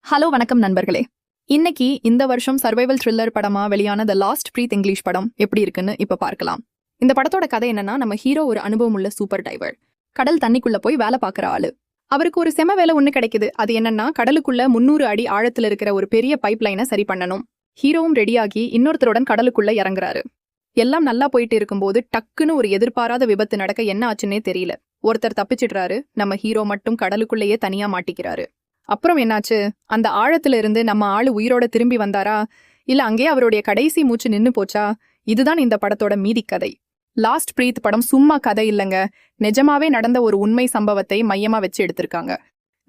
Hello வணக்கம் நண்பர்களே. இன்னைக்கு இந்த வருஷம் சர்வைவல் த்ரில்லர் படமா வெளியான த லாஸ்ட் பிரீத் இங்கிலீஷ் படம் எப்படி இருக்குன்னு இப்ப பார்க்கலாம். இந்த படத்தோட கதை என்னன்னா, நம்ம ஹீரோ ஒரு அனுபவம் உள்ள சூப்பர் டைவர். கடல் தண்ணிக்குள்ள போய் வேலை பார்க்குற ஆளு. அவருக்கு ஒரு செம வேலை ஒண்ணு கிடைக்குது. அது என்னன்னா, கடலுக்குள்ள 300 அடி ஆழத்துல இருக்கிற ஒரு பெரிய பைப் லைனை சரி பண்ணணும். ஹீரோவும் ரெடியாகி இன்னொருத்தருடன் கடலுக்குள்ள இறங்குறாரு. எல்லாம் நல்லா போயிட்டு இருக்கும்போது டக்குன்னு ஒரு எதிர்பாராத விபத்து நடக்க என்ன ஆச்சுன்னே தெரியல. ஒருத்தர் தப்பிச்சிடுறாரு. நம்ம ஹீரோ மட்டும் கடலுக்குள்ளேயே தனியா மாட்டிக்கிறாரு. அப்புறம் என்னாச்சு? அந்த ஆழத்துல இருந்து நம்ம ஆளு உயிரோட திரும்பி வந்தாரா, இல்ல அங்கேயே அவருடைய கடைசி மூச்சு நின்னு போச்சா? இதுதான் இந்த படத்தோட மீதி கதை. லாஸ்ட் பிரீத் படம் சும்மா கதை இல்லைங்க, நிஜமாவே நடந்த ஒரு உண்மை சம்பவத்தை மையமா வச்சு எடுத்திருக்காங்க.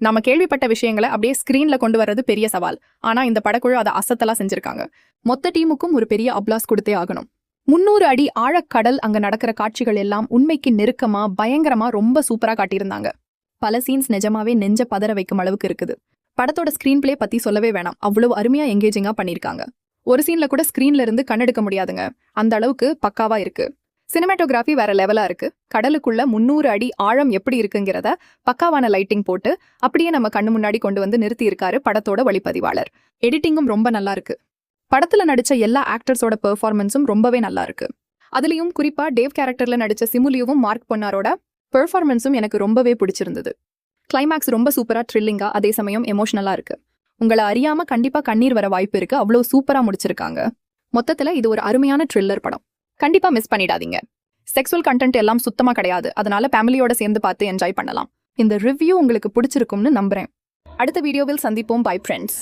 நம்ம கேள்விப்பட்ட விஷயங்களை அப்படியே ஸ்கிரீன்ல கொண்டு வர்றது பெரிய சவால். ஆனா இந்த படக்குழு அதை அசத்தலா செஞ்சிருக்காங்க. மொத்த டீமுக்கும் ஒரு பெரிய அப்ளாஸ் கொடுத்தே ஆகணும். 300 அடி ஆழக்கடல் அங்க நடக்கிற காட்சிகள் எல்லாம் உண்மைக்கு நெருக்கமா பயங்கரமா ரொம்ப சூப்பரா காட்டியிருந்தாங்க. பல சீன்ஸ் நிஜமாவே நெஞ்ச பதற வைக்கும் அளவுக்கு இருக்குது. படத்தோட ஸ்கிரீன் பிளே பத்தி சொல்லவே வேணாம், அவ்வளவு அருமையா எங்கேஜிங்கா பண்ணிருக்காங்க. ஒரு சீன்ல கூட ஸ்கிரீன்ல இருந்து கண்ணெடுக்க முடியாதுங்க, அந்த அளவுக்கு பக்காவா இருக்கு. சினிமாட்டோகிராஃபி வேற லெவலா இருக்கு. கடலுக்குள்ள 300 அடி ஆழம் எப்படி இருக்குங்கிறத பக்காவான லைட்டிங் போட்டு அப்படியே நம்ம கண்ணு முன்னாடி கொண்டு வந்து நிறுத்தி இருக்காரு படத்தோட ஒளிப்பதிவாளர். எடிட்டிங்கும் ரொம்ப நல்லா இருக்கு. படத்துல நடிச்ச எல்லா ஆக்டர்ஸோட பெர்ஃபார்மன்ஸும் ரொம்பவே நல்லா இருக்கு. அதுலயும் குறிப்பா டேவ் கேரக்டர்ல நடிச்ச சிமுலியும் மார்க் பொன்னாரோட பெர்ஃபார்மன்ஸும் எனக்கு ரொம்பவே பிடிச்சிருந்தது. கிளைமேக்ஸ் ரொம்ப சூப்பரா த்ரில்லிங்கா, அதே சமயம் எமோஷனலா இருக்கு. உங்களை அறியாம கண்டிப்பா கண்ணீர் வர வாய்ப்பு இருக்கு, அவ்வளவு சூப்பரா முடிச்சிருக்காங்க. மொத்தத்துல இது ஒரு அருமையான த்ரில்லர் படம், கண்டிப்பா மிஸ் பண்ணிடாதீங்க. செக்ஸுவல் கண்டென்ட் எல்லாம் சுத்தமா கிடையாது, அதனால ஃபேமிலியோட சேர்ந்து பார்த்து என்ஜாய் பண்ணலாம். இந்த ரிவ்யூ உங்களுக்கு பிடிச்சிருக்கும்னு நம்புறேன். அடுத்த வீடியோவில் சந்திப்போம். Bye friends.